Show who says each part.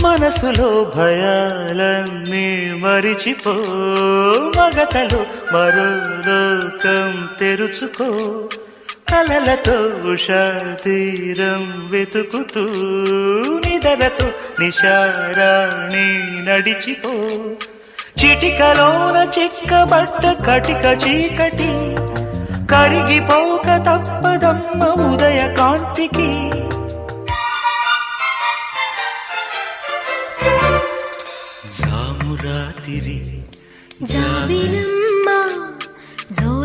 Speaker 1: మనసులో భయాలన్నీ మరిచిపో, మగతలో మరో లోకం తెరుచుకో, కలలతో ఉషా తీరం వెతుకుతూ నిదరతో నిశారాణి నడిచిపో. చిటికలోన చిక్కబట్ట కటిక చీకటి కరిగిపోక తప్పదమ్మ ఉదయ కాంతికి. జామురాతిరి
Speaker 2: జాబిలమ్మ జో